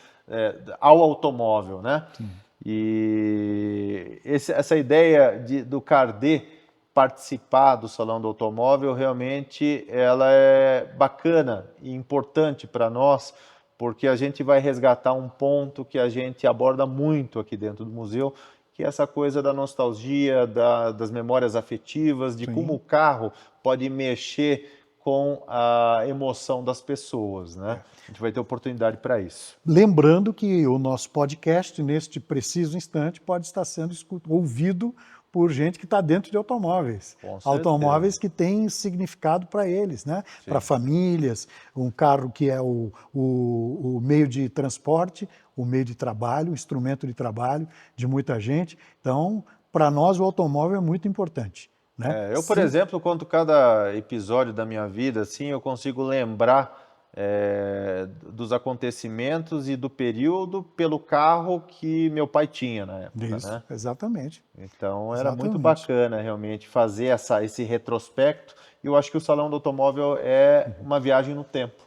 ao automóvel, né? Sim. E essa ideia do Cardet participar do Salão do Automóvel, realmente ela é bacana e importante para nós, porque a gente vai resgatar um ponto que a gente aborda muito aqui dentro do museu, que é essa coisa da nostalgia, das memórias afetivas, de como o carro pode mexer com a emoção das pessoas, né? A gente vai ter oportunidade para isso. Lembrando que o nosso podcast, neste preciso instante, pode estar sendo ouvido por gente que está dentro de automóveis. Automóveis que têm significado para eles, né? Para famílias, um carro que é o meio de transporte, o meio de trabalho, o instrumento de trabalho de muita gente. Então, para nós, o automóvel é muito importante. Né? Eu, por exemplo, conto cada episódio da minha vida, assim, eu consigo lembrar dos acontecimentos e do período pelo carro que meu pai tinha na época, Isso, né? exatamente. Então era muito Exatamente. bacana realmente fazer esse retrospecto. E eu acho que o Salão do Automóvel é uma viagem no tempo,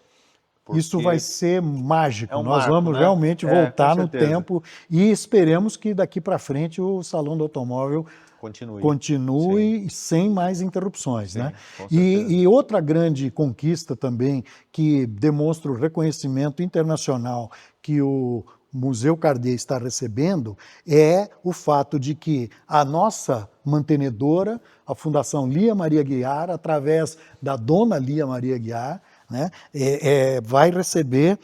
Isso vai porque ser é mágico. um Nós marco, vamos né? realmente Com voltar no certeza. tempo e esperemos que daqui para frente o Salão do Automóvel Continue. Sim, continue sem mais interrupções, né? sim, com certeza. E outra grande conquista também que demonstra o reconhecimento internacional que o Museu Cardet está recebendo é o fato de que a nossa mantenedora, a Fundação Lia Maria Guiar, através da dona Lia Maria Guiar, né, vai receber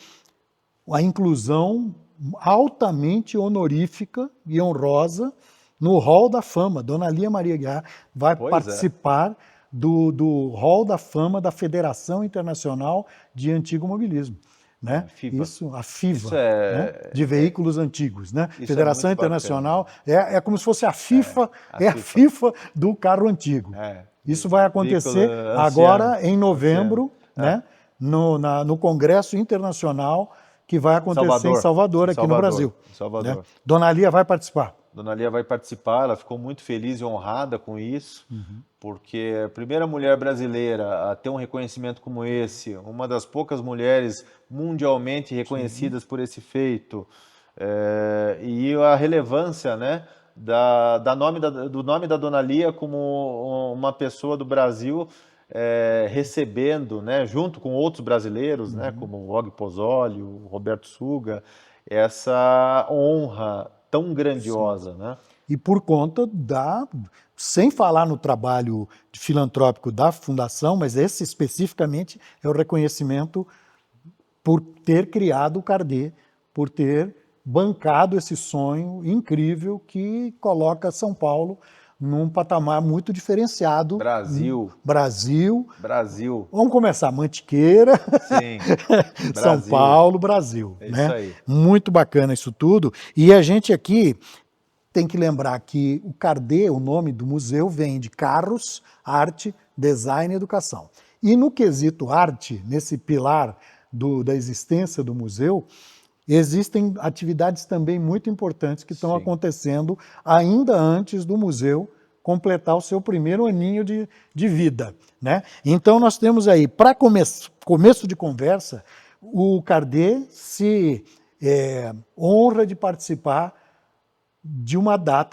a inclusão altamente honorífica e honrosa no Hall da Fama. Dona Lia Maria Guiar vai Pois é. participar do Hall da Fama da Federação Internacional de Antigo Mobilismo. Né? FIFA. Isso, a Isso FIVA, né? De veículos antigos. Né? isso é Federação muito bacana. Internacional é como se fosse a FIFA, A é a FIFA. FIFA do carro antigo. Isso vai Veículo acontecer anciano. agora em Anciano. novembro, né? No Congresso Internacional que vai acontecer Em aqui no Salvador, Brasil. em Né? Salvador. Dona Lia vai participar. Dona Lia vai participar, ela ficou muito feliz e honrada com isso, porque a primeira mulher brasileira a ter um reconhecimento como esse, uma das poucas mulheres mundialmente reconhecidas por esse feito, e a relevância, né, do nome da Dona Lia como uma pessoa do Brasil recebendo, né, junto com outros brasileiros, né, como o Og Pozzoli, o Roberto Suga, essa honra tão grandiosa, né? E por conta sem falar no trabalho filantrópico da Fundação, mas esse especificamente é o reconhecimento por ter criado o Cardet, por ter bancado esse sonho incrível que coloca São Paulo num patamar muito diferenciado. Brasil. Brasil. Vamos começar, Mantiqueira, Sim, São Brasil. Paulo, Brasil. É né? isso aí. Muito bacana isso tudo. E a gente aqui tem que lembrar que o Cardet, o nome do museu, vem de carros, arte, design e educação. E no quesito arte, nesse pilar da existência do museu, existem atividades também muito importantes que estão acontecendo ainda antes do museu completar o seu primeiro aninho de vida. Né? Então nós temos aí, para começo de conversa, o Cardet se honra de participar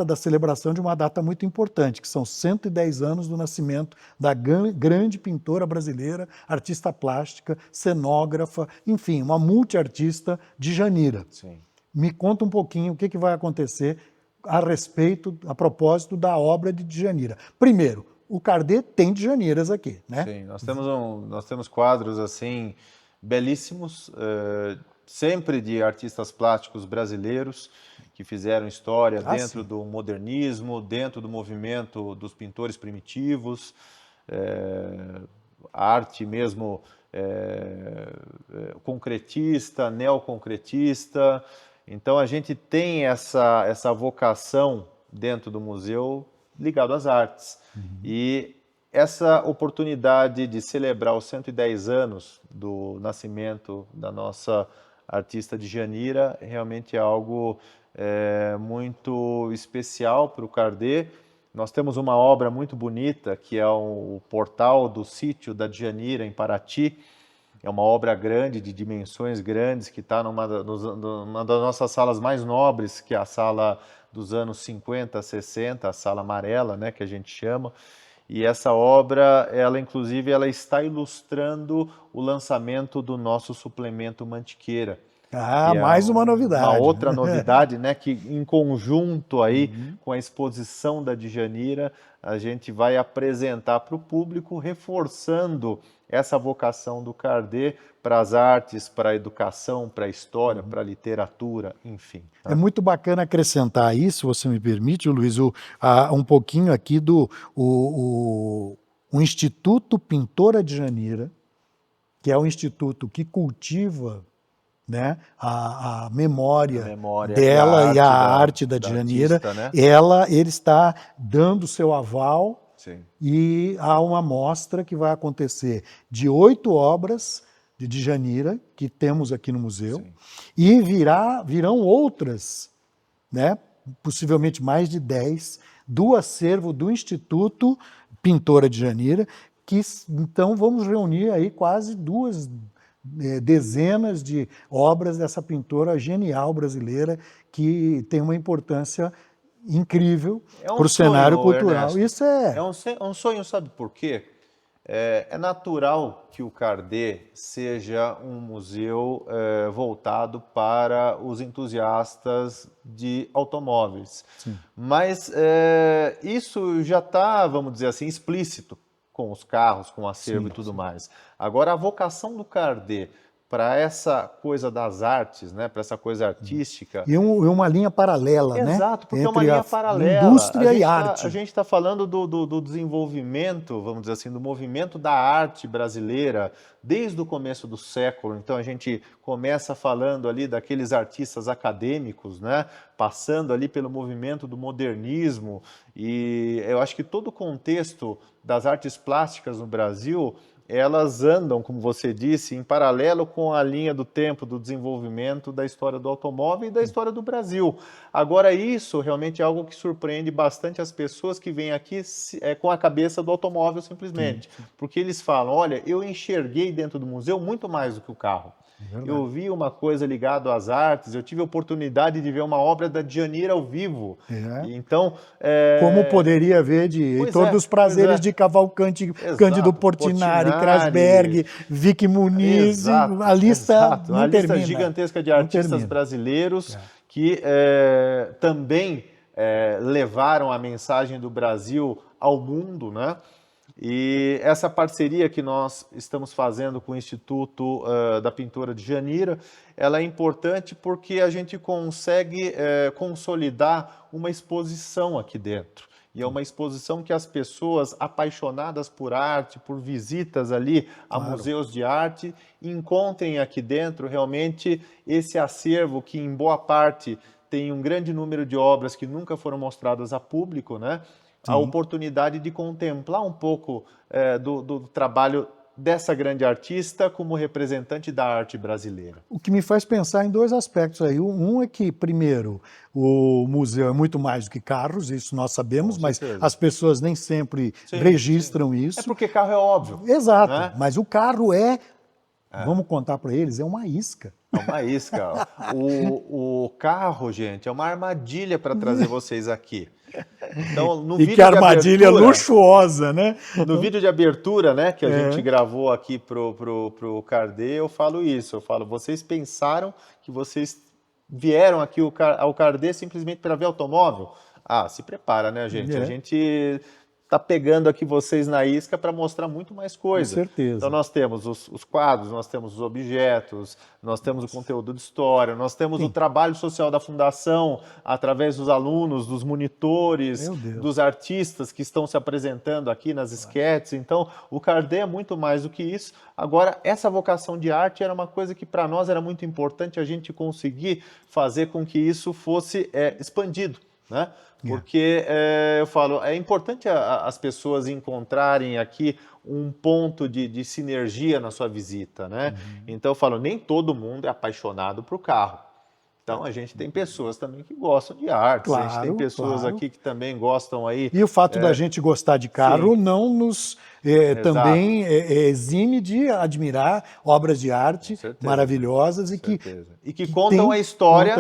da celebração de uma data muito importante, que são 110 anos do nascimento da grande pintora brasileira, artista plástica, cenógrafa, enfim, uma multiartista Djanira. Sim. Me conta um pouquinho o que vai acontecer a propósito da obra de Djanira. Primeiro, o Cardet tem Djaniras aqui, né? Sim, nós temos quadros assim belíssimos, sempre de artistas plásticos brasileiros que fizeram história dentro do modernismo, dentro do movimento dos pintores primitivos, arte mesmo concretista, neoconcretista. Então a gente tem essa vocação dentro do museu ligado às artes. E essa oportunidade de celebrar os 110 anos do nascimento da nossa artista Djanira realmente é algo muito especial para o Cardet. Nós temos uma obra muito bonita, que é o portal do sítio da Djanira, em Paraty. É uma obra grande, de dimensões grandes, que está numa das nossas salas mais nobres, que é a sala dos anos 50, 60, a sala amarela, né, que a gente chama. E essa obra, inclusive, ela está ilustrando o lançamento do nosso suplemento Mantiqueira. Mais uma novidade. Uma outra novidade, né, que em conjunto aí com a exposição da Djanira, a gente vai apresentar para o público, reforçando essa vocação do Cardet para as artes, para a educação, para a história, para a literatura, enfim. Tá? É muito bacana acrescentar isso, se você me permite, Luiz, um pouquinho aqui do o Instituto Pintora Djanira, que é um instituto que cultiva, né, a memória dela e a arte da Djanira. Artista, né? Ele está dando seu aval. Sim. E há uma mostra que vai acontecer de 8 obras de Djanira, que temos aqui no museu, Sim. e virão outras, né, possivelmente mais de 10, do acervo do Instituto Pintora Djanira, que então vamos reunir aí quase 2 dezenas de obras dessa pintora genial brasileira, que tem uma importância incrível É um para o cenário sonho, cultural. Ernesto. Isso é... É um sonho, sabe por quê? É natural que o Cardê seja um museu voltado para os entusiastas de automóveis. Sim. Mas isso já está, vamos dizer assim, explícito com os carros, com o acervo Sim, e tudo sim. mais. Agora, a vocação do Cardê para essa coisa das artes, né, para essa coisa artística, E uma linha paralela, né? exato, porque é uma Entre linha a paralela. indústria e A arte. gente está falando do desenvolvimento, vamos dizer assim, do movimento da arte brasileira desde o começo do século. Então a gente começa falando ali daqueles artistas acadêmicos, né, passando ali pelo movimento do modernismo. E eu acho que todo o contexto das artes plásticas no Brasil, elas andam, como você disse, em paralelo com a linha do tempo do desenvolvimento da história do automóvel e da história do Brasil. Agora, isso realmente é algo que surpreende bastante as pessoas que vêm aqui com a cabeça do automóvel simplesmente. Porque eles falam, olha, eu enxerguei dentro do museu muito mais do que o carro. Eu vi uma coisa ligada às artes, eu tive a oportunidade de ver uma obra da Djanira ao vivo. É. Então, Como poderia haver de Heitor dos Prazeres de Cavalcante, Cândido Exato, Portinari, Portinari, Krasberg, Vicky Muniz, exato, a lista exato. não Uma lista termina. gigantesca de Não artistas termina. brasileiros que também levaram a mensagem do Brasil ao mundo, né? E essa parceria que nós estamos fazendo com o Instituto da Pintora Djanira, ela é importante porque a gente consegue consolidar uma exposição aqui dentro. E é uma exposição que as pessoas apaixonadas por arte, por visitas ali a museus de arte, encontrem aqui dentro realmente esse acervo que, em boa parte, tem um grande número de obras que nunca foram mostradas a público, né? A oportunidade de contemplar um pouco do trabalho dessa grande artista como representante da arte brasileira. O que me faz pensar em 2 aspectos aí. Um é que, primeiro, o museu é muito mais do que carros, isso nós sabemos, mas as pessoas nem sempre registram isso. É porque carro é óbvio. Exato, né? mas o carro vamos contar para eles, é uma isca. É uma isca. O carro, gente, é uma armadilha para trazer vocês aqui. Então, no E vídeo que armadilha luxuosa, né? No vídeo de abertura, né, que a gente gravou aqui pro Cardê, eu falo isso. Eu falo, vocês pensaram que vocês vieram aqui ao Cardê simplesmente para ver automóvel? Ah, se prepara, né, gente? A gente tá pegando aqui vocês na isca para mostrar muito mais coisa. Com certeza. Então nós temos os quadros, nós temos os objetos, nós temos o conteúdo de história, nós temos o trabalho social da Fundação, através dos alunos, dos monitores, dos artistas que estão se apresentando aqui nas esquetes. Então, o Cardê é muito mais do que isso. Agora, essa vocação de arte era uma coisa que para nós era muito importante a gente conseguir fazer com que isso fosse expandido, né? Porque eu falo, é importante as pessoas encontrarem aqui um ponto de sinergia na sua visita, né? Então eu falo, nem todo mundo é apaixonado por carro. Então a gente tem pessoas também que gostam de artes, a gente tem pessoas aqui que também gostam aí. E o fato da gente gostar de carro não nos também exime de admirar obras de arte maravilhosas e que contam a história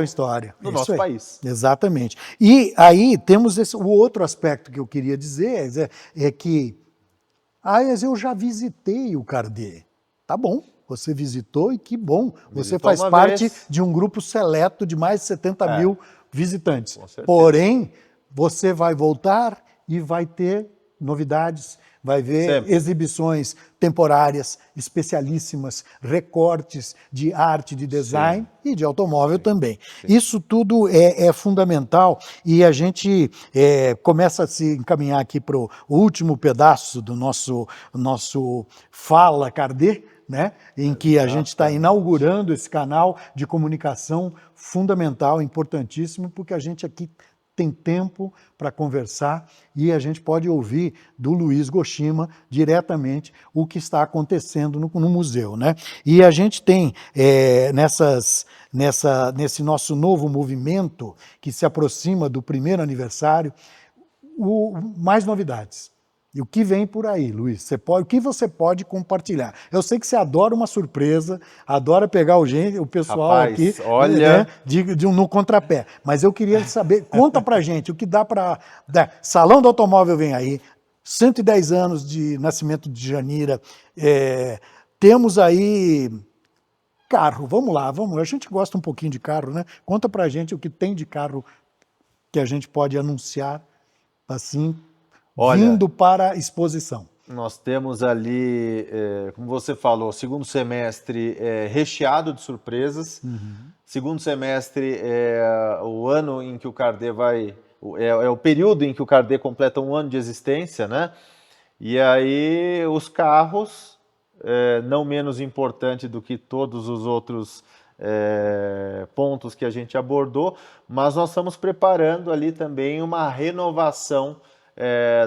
do nosso país. Exatamente. E aí temos o outro aspecto que eu queria dizer, é que mas eu já visitei o Cardê. Tá bom. Você visitou e que bom. Você faz parte de um grupo seleto de mais de 70 mil visitantes. Porém, você vai voltar e vai ter novidades, vai ver exibições temporárias, especialíssimas, recortes de arte, de design e de automóvel também. Isso tudo é fundamental e a gente começa a se encaminhar aqui para o último pedaço do nosso Fala Cardê, né? Em que a gente está inaugurando esse canal de comunicação fundamental, importantíssimo, porque a gente aqui tem tempo para conversar e a gente pode ouvir do Luiz Goshima diretamente o que está acontecendo no museu, né? E a gente tem nesse nosso novo movimento que se aproxima do primeiro aniversário, mais novidades. E o que vem por aí, Luiz? O que você pode compartilhar? Eu sei que você adora uma surpresa, adora pegar o pessoal Rapaz, aqui, olha... né, no contrapé. Mas eu queria saber, conta pra gente o que dá para... Salão do Automóvel vem aí, 110 anos de nascimento de Djanira, temos aí carro, vamos lá, a gente gosta um pouquinho de carro, né? Conta pra gente o que tem de carro que a gente pode anunciar, assim, vindo para a exposição. Nós temos ali, como você falou, segundo semestre recheado de surpresas. Segundo semestre é o ano em que o Cardet é o período em que o Cardet completa um ano de existência, né? E aí os carros, não menos importante do que todos os outros pontos que a gente abordou, mas nós estamos preparando ali também uma renovação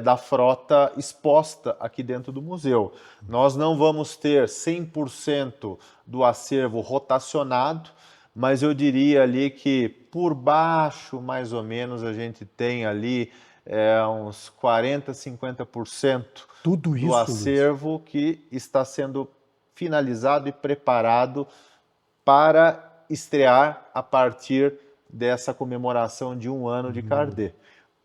da frota exposta aqui dentro do museu. Nós não vamos ter 100% do acervo rotacionado, mas eu diria ali que por baixo, mais ou menos, a gente tem ali uns 40%, 50% do acervo, Luiz, que está sendo finalizado e preparado para estrear a partir dessa comemoração de um ano de Cardet.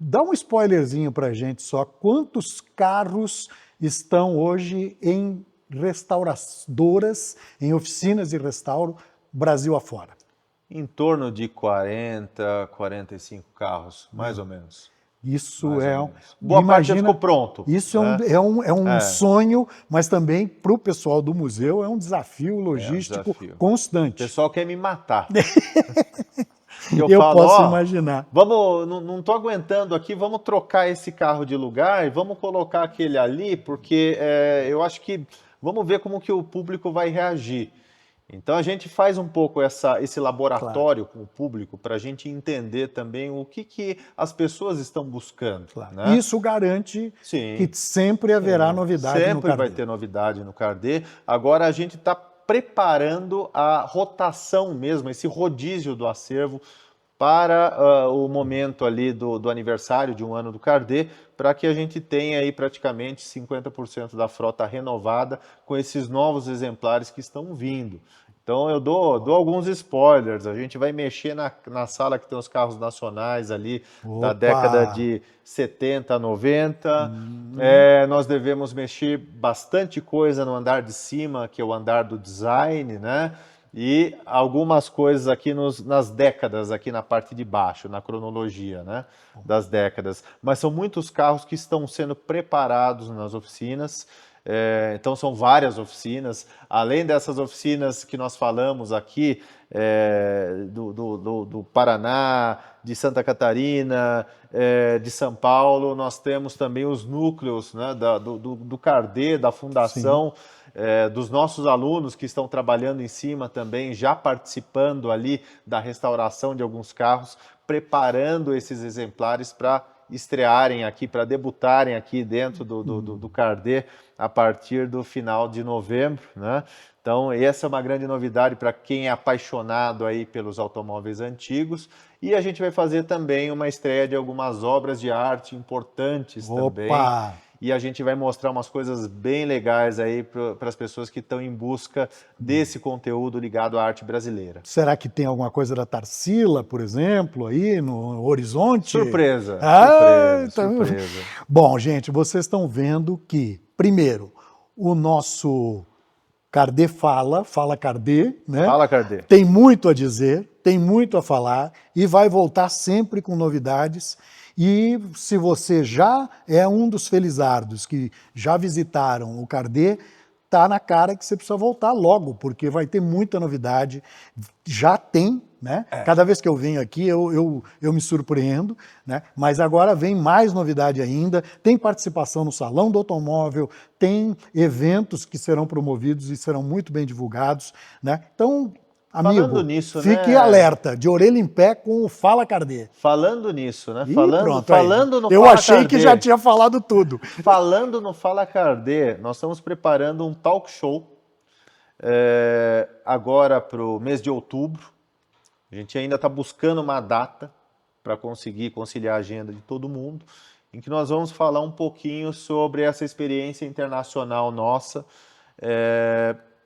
Dá um spoilerzinho para a gente só. Quantos carros estão hoje em restauradoras, em oficinas de restauro, Brasil afora? Em torno de 40, 45 carros, mais ou menos. Isso boa parte já ficou pronto. Isso é um sonho, mas também para o pessoal do museu é um desafio logístico constante. O pessoal quer me matar. Eu posso imaginar. Não estou aguentando aqui, vamos trocar esse carro de lugar e vamos colocar aquele ali, porque eu acho que vamos ver como que o público vai reagir. Então a gente faz um pouco esse laboratório com o público para a gente entender também o que as pessoas estão buscando. Né? Isso garante que sempre haverá novidade no Cardet. Sempre vai ter novidade no Cardet. Agora a gente está preparando a rotação mesmo, esse rodízio do acervo para o momento ali do aniversário de um ano do Cardet, para que a gente tenha aí praticamente 50% da frota renovada com esses novos exemplares que estão vindo. Então eu dou alguns spoilers, a gente vai mexer na sala que tem os carros nacionais ali, da década de 70, 90. Nós devemos mexer bastante coisa no andar de cima, que é o andar do design, né? E algumas coisas aqui nas décadas, aqui na parte de baixo, na cronologia, né, das décadas. Mas são muitos carros que estão sendo preparados nas oficinas, então são várias oficinas. Além dessas oficinas que nós falamos aqui, do Paraná, de Santa Catarina, de São Paulo, nós temos também os núcleos, né, do Cardet, da Fundação, dos nossos alunos que estão trabalhando em cima também, já participando ali da restauração de alguns carros, preparando esses exemplares para estrearem aqui, para debutarem aqui dentro do Cardet a partir do final de novembro, né? Então, essa é uma grande novidade para quem é apaixonado aí pelos automóveis antigos. E a gente vai fazer também uma estreia de algumas obras de arte importantes também. E a gente vai mostrar umas coisas bem legais aí para as pessoas que estão em busca desse conteúdo ligado à arte brasileira. Será que tem alguma coisa da Tarsila, por exemplo, aí no horizonte? Surpresa! Surpresa. Bom, gente, vocês estão vendo que, primeiro, o nosso Cardet fala Cardet, né? Fala Cardet. Tem muito a dizer, tem muito a falar e vai voltar sempre com novidades. E se você já é um dos felizardos que já visitaram o Cardet, tá na cara que você precisa voltar logo, porque vai ter muita novidade. Já tem, né? Cada vez que eu venho aqui, eu me surpreendo, né? Mas agora vem mais novidade ainda. Tem participação no Salão do Automóvel, tem eventos que serão promovidos e serão muito bem divulgados, né? Então, Amigo, Falando nisso, fique né? alerta, de orelha em pé com o Fala Cardê. Falando nisso, né? Ih, Falando, pronto, aí. falando no Eu Fala achei que Cardê. já tinha falado tudo. Falando no Fala Cardê, nós estamos preparando um talk show agora para o mês de outubro. A gente ainda está buscando uma data para conseguir conciliar a agenda de todo mundo, em que nós vamos falar um pouquinho sobre essa experiência internacional nossa,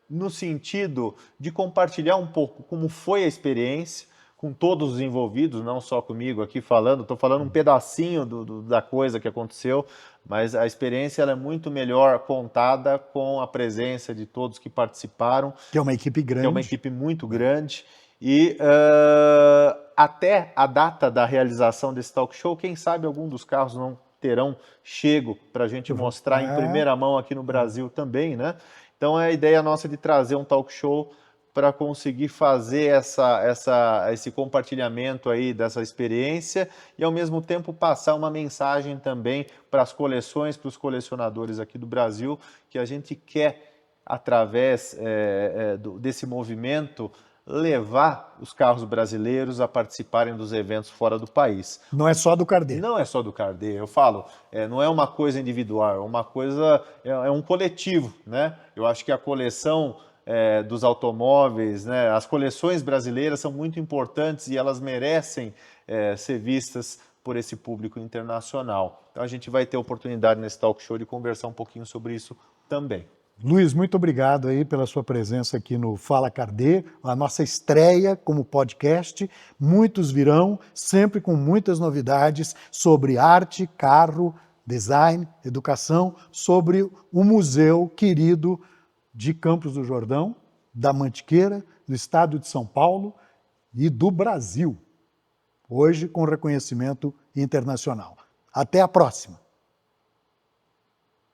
no sentido de compartilhar um pouco como foi a experiência com todos os envolvidos, não só comigo aqui falando, estou falando um pedacinho da coisa que aconteceu, mas a experiência ela é muito melhor contada com a presença de todos que participaram. Que é uma equipe grande. Que é uma equipe muito grande. E até a data da realização desse talk show, quem sabe algum dos carros não terão chego para a gente mostrar em primeira mão aqui no Brasil também, né? Então a ideia nossa de trazer um talk show para conseguir fazer esse compartilhamento aí dessa experiência e ao mesmo tempo passar uma mensagem também para as coleções, para os colecionadores aqui do Brasil, que a gente quer, através desse movimento, levar os carros brasileiros a participarem dos eventos fora do país. Não é só do Cardê. Não é só do Cardê, eu falo, não é uma coisa individual, é uma coisa, é um coletivo, né? Eu acho que a coleção dos automóveis, né? As coleções brasileiras são muito importantes e elas merecem ser vistas por esse público internacional. Então a gente vai ter oportunidade nesse talk show de conversar um pouquinho sobre isso também. Luiz, muito obrigado aí pela sua presença aqui no Fala Cardê, a nossa estreia como podcast. Muitos virão, sempre com muitas novidades sobre arte, carro, design, educação, sobre o museu querido de Campos do Jordão, da Mantiqueira, do estado de São Paulo e do Brasil, hoje com reconhecimento internacional. Até a próxima!